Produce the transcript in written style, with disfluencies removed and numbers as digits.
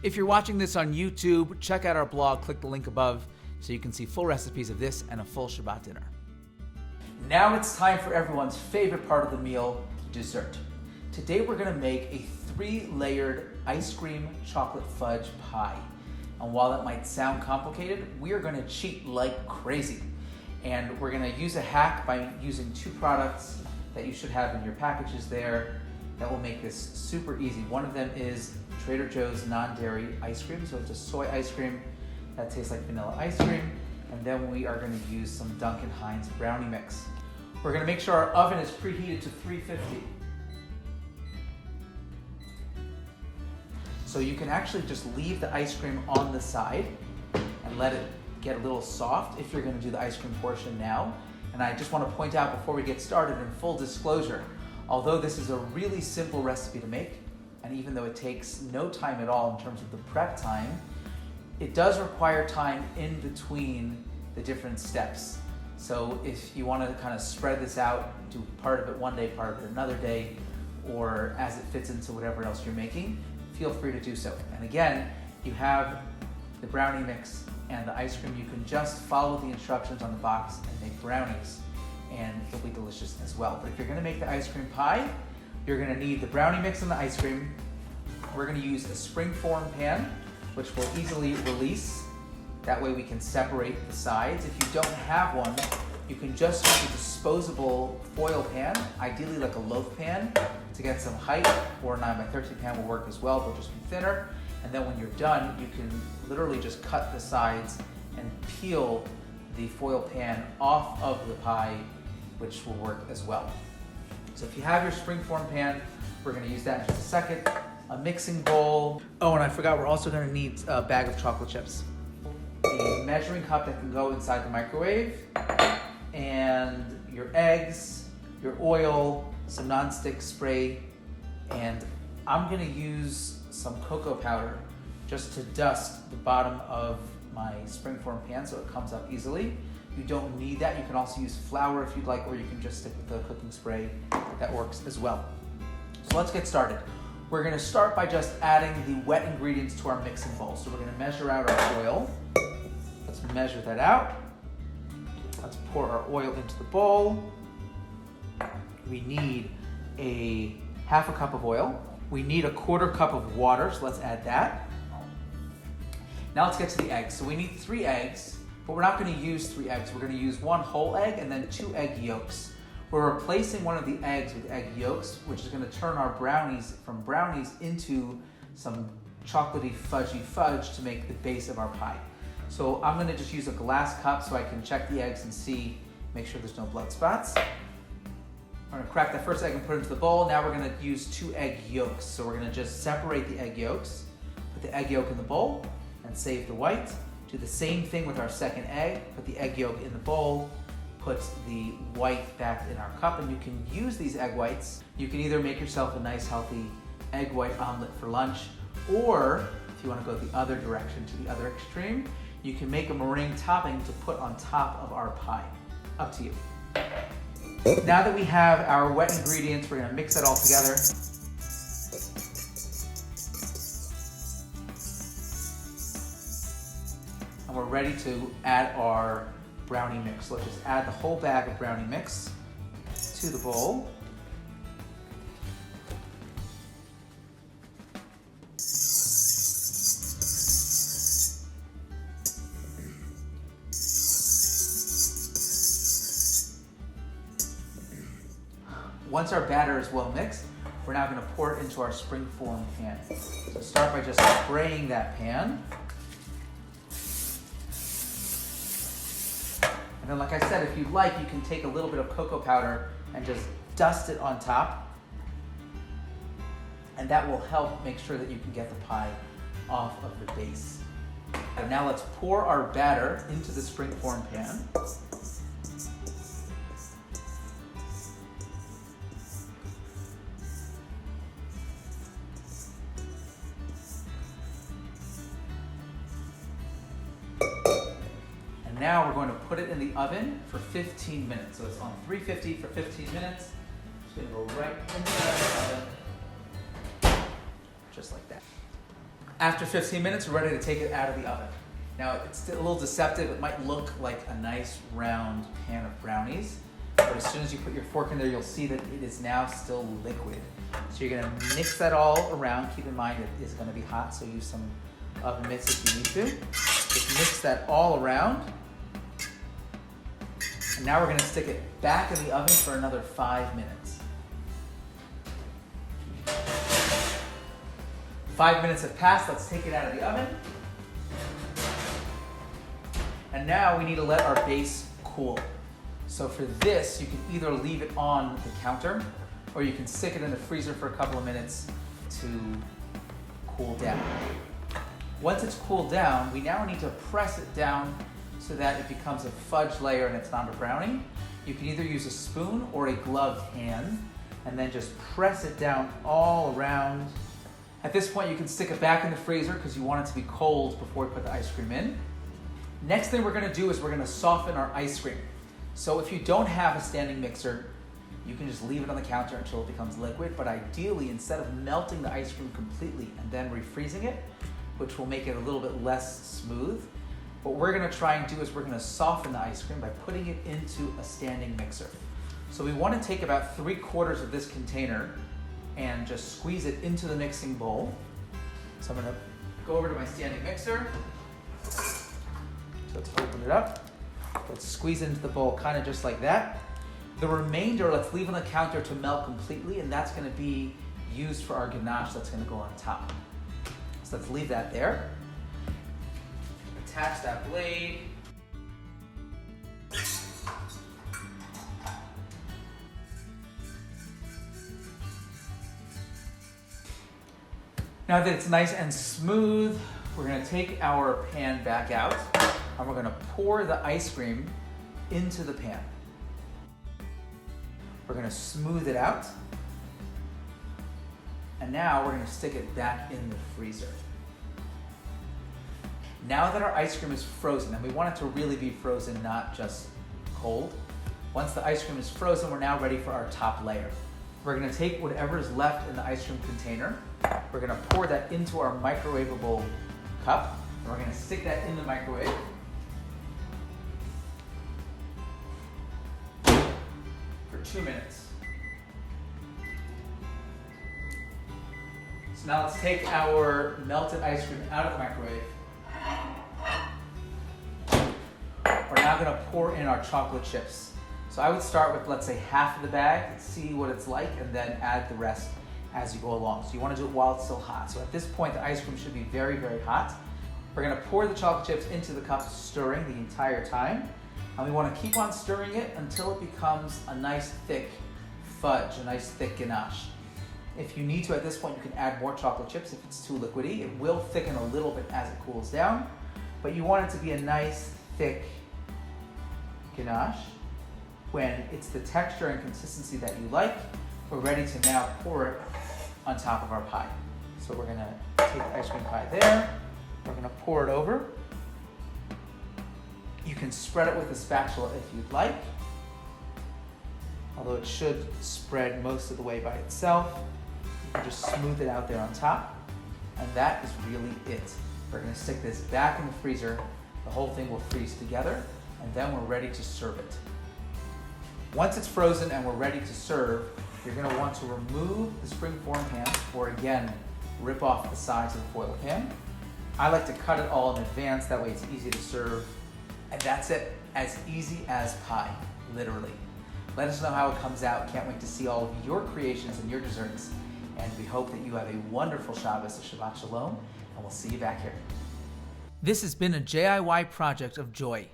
If you're watching this on YouTube, check out our blog, click the link above so you can see full recipes of this and a full Shabbat dinner. Now it's time for everyone's favorite part of the meal, dessert. Today we're gonna make a 3-layered ice cream chocolate fudge pie. And while that might sound complicated, we are gonna cheat like crazy. And we're gonna use a hack by using 2 products that you should have in your packages there that will make this super easy. One of them is Trader Joe's non-dairy ice cream. So it's a soy ice cream that tastes like vanilla ice cream. And then we are gonna use some Duncan Hines brownie mix. We're gonna make sure our oven is preheated to 350. So you can actually just leave the ice cream on the side and let it get a little soft if you're gonna do the ice cream portion now. And I just wanna point out before we get started, in full disclosure, although this is a really simple recipe to make, and even though it takes no time at all in terms of the prep time, it does require time in between the different steps. So if you want to kind of spread this out, do part of it one day, part of it another day, or as it fits into whatever else you're making, feel free to do so. And again, you have the brownie mix and the ice cream. You can just follow the instructions on the box and make brownies, and they'll be delicious as well. But if you're gonna make the ice cream pie, you're gonna need the brownie mix and the ice cream. We're gonna use a springform pan, which will easily release. That way we can separate the sides. If you don't have one, you can just use a disposable foil pan, ideally like a loaf pan, to get some height, or a 9x13 pan will work as well, but just be thinner. And then when you're done, you can literally just cut the sides and peel the foil pan off of the pie, which will work as well. So if you have your springform pan, we're gonna use that in just a second. A mixing bowl. Oh, and I forgot, we're also gonna need a bag of chocolate chips. A measuring cup that can go inside the microwave, and your eggs, your oil, some nonstick spray, and I'm gonna use some cocoa powder just to dust the bottom of my springform pan so it comes up easily. You don't need that. You can also use flour if you'd like, or you can just stick with the cooking spray. That works as well. So let's get started. We're gonna start by just adding the wet ingredients to our mixing bowl. So we're gonna measure out our oil. Let's measure that out. Let's pour our oil into the bowl. We need a half a cup of oil. We need a 1/4 cup of water, so let's add that. Now let's get to the eggs. So we need 3 eggs. But we're not going to use 3 eggs. We're going to use 1 whole egg and then 2 egg yolks. We're replacing one of the eggs with egg yolks, which is going to turn our brownies from brownies into some chocolatey, fudgy fudge to make the base of our pie. So I'm going to just use a glass cup so I can check the eggs and see, make sure there's no blood spots. We're going to crack that first egg and put it into the bowl. Now we're going to use 2 egg yolks. So we're going to just separate the egg yolks, put the egg yolk in the bowl, and save the white. Do the same thing with our second egg, put the egg yolk in the bowl, put the white back in our cup, and you can use these egg whites. You can either make yourself a nice healthy egg white omelet for lunch, or if you want to go the other direction to the other extreme, you can make a meringue topping to put on top of our pie. Up to you. Now that we have our wet ingredients, we're going to mix that all together. And we're ready to add our brownie mix. Let's just add the whole bag of brownie mix to the bowl. Once our batter is well mixed, we're now going to pour it into our springform pan. So start by just spraying that pan. And then, like I said, if you like, you can take a little bit of cocoa powder and just dust it on top. And that will help make sure that you can get the pie off of the base. And now let's pour our batter into the springform pan. Now we're going to put it in the oven for 15 minutes. So it's on 350 for 15 minutes. It's going to go right into the oven, just like that. After 15 minutes, we're ready to take it out of the oven. Now, it's a little deceptive. It might look like a nice round pan of brownies, but as soon as you put your fork in there, you'll see that it is now still liquid. So you're gonna mix that all around. Keep in mind it is gonna be hot, so use some oven mitts if you need to. Just mix that all around. And now we're gonna stick it back in the oven for another 5 minutes. 5 minutes have passed, let's take it out of the oven. And now we need to let our base cool. So for this, you can either leave it on the counter or you can stick it in the freezer for a couple of minutes to cool down. Once it's cooled down, we now need to press it down so that it becomes a fudge layer and it's not a brownie. You can either use a spoon or a gloved hand and then just press it down all around. At this point, you can stick it back in the freezer because you want it to be cold before we put the ice cream in. Next thing we're gonna do is we're gonna soften our ice cream. So if you don't have a standing mixer, you can just leave it on the counter until it becomes liquid, but ideally, instead of melting the ice cream completely and then refreezing it, which will make it a little bit less smooth, what we're gonna try and do is we're gonna soften the ice cream by putting it into a standing mixer. So we wanna take about 3/4 of this container and just squeeze it into the mixing bowl. So I'm gonna go over to my standing mixer. So let's open it up. Let's squeeze it into the bowl kind of just like that. The remainder, let's leave on the counter to melt completely, and that's gonna be used for our ganache that's gonna go on top. So let's leave that there. Attach that blade. Now that it's nice and smooth, we're gonna take our pan back out and we're gonna pour the ice cream into the pan. We're gonna smooth it out. And now we're gonna stick it back in the freezer. Now that our ice cream is frozen, and we want it to really be frozen, not just cold. Once the ice cream is frozen, we're now ready for our top layer. We're gonna take whatever is left in the ice cream container. We're gonna pour that into our microwavable cup. And we're gonna stick that in the microwave. For 2 minutes. So now let's take our melted ice cream out of the microwave. We're now gonna pour in our chocolate chips. So I would start with, let's say, half of the bag, see what it's like, and then add the rest as you go along. So you wanna do it while it's still hot. So at this point, the ice cream should be very, very hot. We're gonna pour the chocolate chips into the cup, stirring the entire time. And we wanna keep on stirring it until it becomes a nice thick fudge, a nice thick ganache. If you need to, at this point, you can add more chocolate chips if it's too liquidy. It will thicken a little bit as it cools down, but you want it to be a nice, thick ganache. When it's the texture and consistency that you like, we're ready to now pour it on top of our pie. So we're gonna take the ice cream pie there, we're gonna pour it over. You can spread it with a spatula if you'd like, although it should spread most of the way by itself. You can just smooth it out there on top, and that is really it. We're gonna stick this back in the freezer, the whole thing will freeze together, and then we're ready to serve it. Once it's frozen and we're ready to serve, you're gonna want to remove the springform pan, or again, rip off the sides of the foil pan. I like to cut it all in advance, that way it's easy to serve. And that's it, as easy as pie, literally. Let us know how it comes out. Can't wait to see all of your creations and your desserts. And we hope that you have a wonderful Shabbos, a Shabbat Shalom, and we'll see you back here. This has been a JIY project of joy.